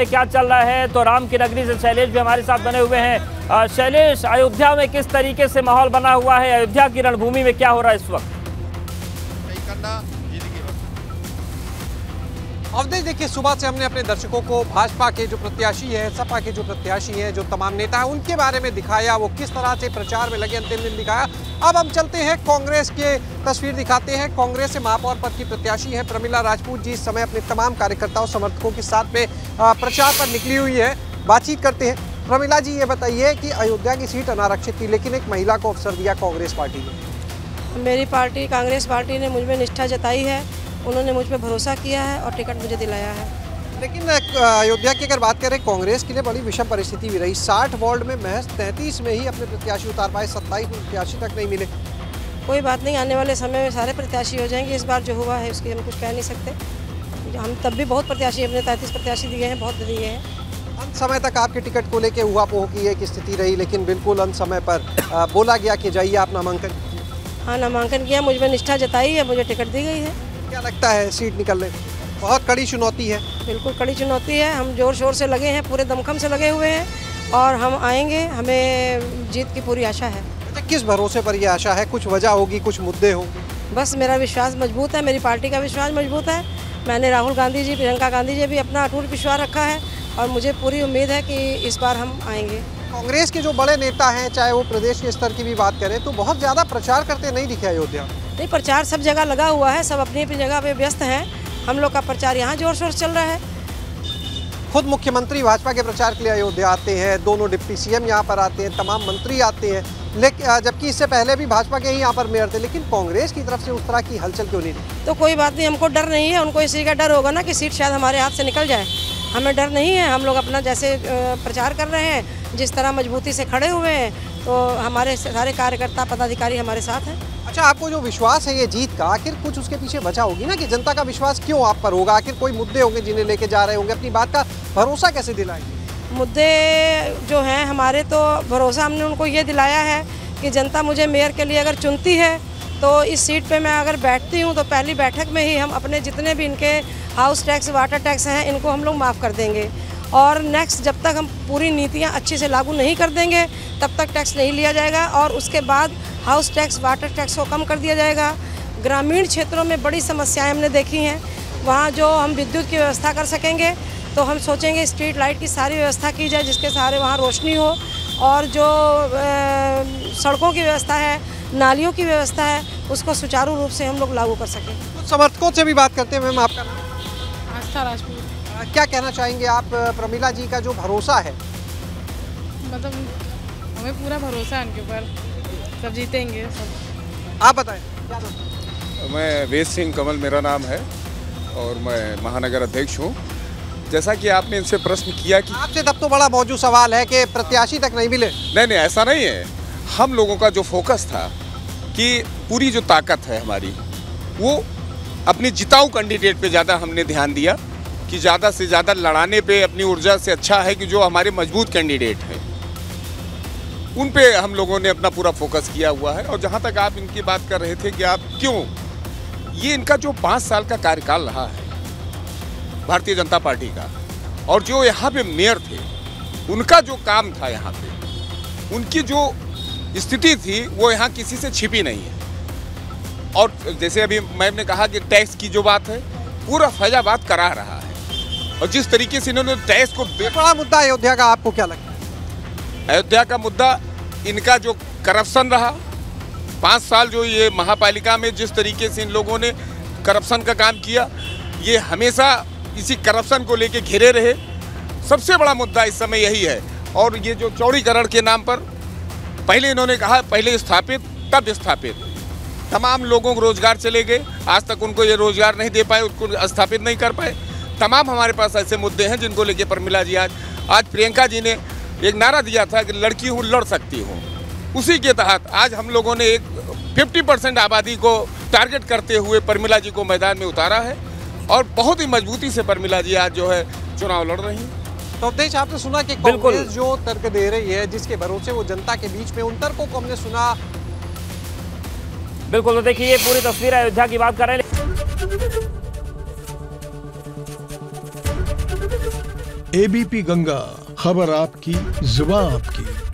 पे क्या चल रहा है। तो राम की नगरी से शैलेश भी हमारे साथ बने हुए हैं। शैलेश, अयोध्या में किस तरीके से माहौल बना हुआ है, अयोध्या की रणभूमि में क्या हो रहा है इस वक्त? अवधेश, देखिए, सुबह से हमने अपने दर्शकों को भाजपा के जो प्रत्याशी है, सपा के जो प्रत्याशी हैं, जो तमाम नेता हैं, उनके बारे में दिखाया, वो किस तरह से प्रचार में लगे अंतिम दिन दिखाया। अब हम चलते हैं कांग्रेस के तस्वीर दिखाते हैं। कांग्रेस से महापौर पद की प्रत्याशी हैं प्रमिला राजपूत जी इस समय अपने तमाम कार्यकर्ताओं समर्थकों के साथ में प्रचार पर निकली हुई है। बातचीत करते हैं। प्रमिला जी, ये बताइए कि अयोध्या की सीट अनारक्षित थी, लेकिन एक महिला को अवसर दिया कांग्रेस पार्टी ने। मेरी पार्टी कांग्रेस पार्टी ने मुझ में निष्ठा जताई है, उन्होंने मुझ पर भरोसा किया है और टिकट मुझे दिलाया है। लेकिन अयोध्या की अगर बात करें, कांग्रेस के लिए बड़ी विषम परिस्थिति भी रही। 60 वार्ड में महज 33 में ही अपने प्रत्याशी उतार पाए, 27 प्रत्याशी तक नहीं मिले। कोई बात नहीं, आने वाले समय में सारे प्रत्याशी हो जाएंगे। इस बार जो हुआ है उसकी हम कुछ कह नहीं सकते। हम तब भी बहुत प्रत्याशी, अपने 33 प्रत्याशी दिए हैं, बहुत दिए हैं। अंत समय तक आपके टिकट को लेकर उहापोह की एक स्थिति रही, लेकिन बिल्कुल अंत समय पर बोला गया कि जाइए आप नामांकन। हाँ, नामांकन किया, मुझ में निष्ठा जताई है, मुझे टिकट दी गई है। क्या लगता है सीट निकलने? बहुत कड़ी चुनौती है। बिल्कुल कड़ी चुनौती है। हम जोर शोर से लगे हैं, पूरे दमखम से लगे हुए हैं और हम आएंगे। हमें जीत की पूरी आशा है। किस भरोसे पर यह आशा है? कुछ वजह होगी, कुछ मुद्दे होंगे? बस मेरा विश्वास मजबूत है, मेरी पार्टी का विश्वास मजबूत है। मैंने राहुल गांधी जी, प्रियंका गांधी जी भी अपना अटूट विश्वास रखा है और मुझे पूरी उम्मीद है कि इस बार हम आएंगे। कांग्रेस के जो बड़े नेता हैं, चाहे वो प्रदेश के स्तर की भी बात करें, तो बहुत ज़्यादा प्रचार करते नहीं दिखे अयोध्या। नहीं, प्रचार सब जगह लगा हुआ है, सब अपनी अपनी जगह पे व्यस्त हैं। हम लोग का प्रचार यहाँ जोर शोर चल रहा है। खुद मुख्यमंत्री भाजपा के प्रचार के लिए अयोध्या आते हैं, दोनों डिप्टी सीएम यहाँ पर आते हैं, तमाम मंत्री आते हैं, लेकिन जबकि इससे पहले भी भाजपा के ही यहाँ पर मेयर थे, लेकिन कांग्रेस की तरफ से उस तरह की हलचल क्यों नहीं थी? तो कोई बात नहीं, हमको डर नहीं है। उनको इसी का डर होगा ना कि सीट शायद हमारे हाथ से निकल जाए। हमें डर नहीं है। हम लोग अपना जैसे प्रचार कर रहे हैं, जिस तरह मजबूती से खड़े हुए हैं, तो हमारे सारे कार्यकर्ता पदाधिकारी हमारे साथ हैं। अच्छा, आपको जो विश्वास है ये जीत का, आखिर कुछ उसके पीछे वजह होगी ना कि जनता का विश्वास क्यों आप पर होगा? आखिर कोई मुद्दे होंगे जिन्हें लेके जा रहे होंगे, अपनी बात का भरोसा कैसे दिलाएंगे? मुद्दे जो हैं हमारे, तो भरोसा हमने उनको ये दिलाया है कि जनता मुझे मेयर के लिए अगर चुनती है तो इस सीट पे मैं अगर बैठती हूँ तो पहली बैठक में ही हम अपने जितने भी इनके हाउस टैक्स, वाटर टैक्स हैं, इनको हम लोग माफ़ कर देंगे। और नेक्स्ट जब तक हम पूरी नीतियाँ अच्छे से लागू नहीं कर देंगे तब तक टैक्स नहीं लिया जाएगा। और उसके बाद हाउस टैक्स, वाटर टैक्स को कम कर दिया जाएगा। ग्रामीण क्षेत्रों में बड़ी समस्याएं हमने देखी हैं, वहाँ जो हम विद्युत की व्यवस्था कर सकेंगे तो हम सोचेंगे स्ट्रीट लाइट की सारी व्यवस्था की जाए, जिसके सहारे वहाँ रोशनी हो। और जो सड़कों की व्यवस्था है, नालियों की व्यवस्था है, उसको सुचारू रूप से हम लोग लागू कर सकें। कुछ समर्थकों से भी बात करते हैं। मैम, आपका नाम? आस्था राजपूत। क्या कहना चाहेंगे आप प्रमिला जी का जो भरोसा है? मतलब हमें पूरा भरोसा है उनके ऊपर, सब जीतेंगे सब। आप बताएं। मैं वेद सिंह कमल मेरा नाम है और मैं महानगर अध्यक्ष हूँ। जैसा कि आपने इनसे प्रश्न किया कि आपसे तब तो बड़ा मौजूद सवाल है कि प्रत्याशी तक नहीं मिले। नहीं, ऐसा नहीं है। हम लोगों का जो फोकस था कि पूरी जो ताकत है हमारी, वो अपनी जिताऊ कैंडिडेट पे ज़्यादा हमने ध्यान दिया कि ज़्यादा से ज़्यादा लड़ाने पे अपनी ऊर्जा से अच्छा है कि जो हमारे मजबूत कैंडिडेट हैं उन पे हम लोगों ने अपना पूरा फोकस किया हुआ है। और जहाँ तक आप इनकी बात कर रहे थे कि आप क्यों, ये इनका जो 5 साल का कार्यकाल रहा है भारतीय जनता पार्टी का, और जो यहाँ पे मेयर थे उनका जो काम था, यहाँ पे उनकी जो स्थिति थी वो यहाँ किसी से छिपी नहीं है। और जैसे अभी मैम ने कहा कि टैक्स की जो बात है, पूरा फैजाबाद करा रहा है। और जिस तरीके से इन्होंने टैक्स को, बड़ा मुद्दा अयोध्या का आपको क्या लगता है? अयोध्या का मुद्दा इनका जो करप्शन रहा, 5 साल जो ये महापालिका में जिस तरीके से इन लोगों ने करप्शन का काम किया, ये हमेशा इसी करप्शन को लेके घिरे रहे। सबसे बड़ा मुद्दा इस समय यही है। और ये जो चौड़ीकरण के नाम पर पहले इन्होंने कहा पहले स्थापित तब स्थापित, तमाम लोगों को रोजगार चले गए, आज तक उनको ये रोजगार नहीं दे पाए, उसको स्थापित नहीं कर पाए। तमाम हमारे पास ऐसे मुद्दे हैं जिनको लेके प्रमिला जी आज प्रियंका जी ने एक नारा दिया था कि लड़की हूँ लड़ सकती हूँ, उसी के तहत आज हम लोगों ने एक 50% आबादी को टारगेट करते हुए प्रमिला जी को मैदान में उतारा है। और बहुत ही मजबूती से प्रमिला जी आज जो है चुनाव लड़ रही हैं। तो अवधेश, आपने सुना कि कांग्रेस जो तर्क दे रही है, जिसके भरोसे वो जनता के बीच में, उन तर्कों को हमने सुना। बिल्कुल, तो देखिए ये पूरी तस्वीर अयोध्या की बात कर रहे हैं। एबीपी गंगा, खबर आपकी, जुबान आपकी।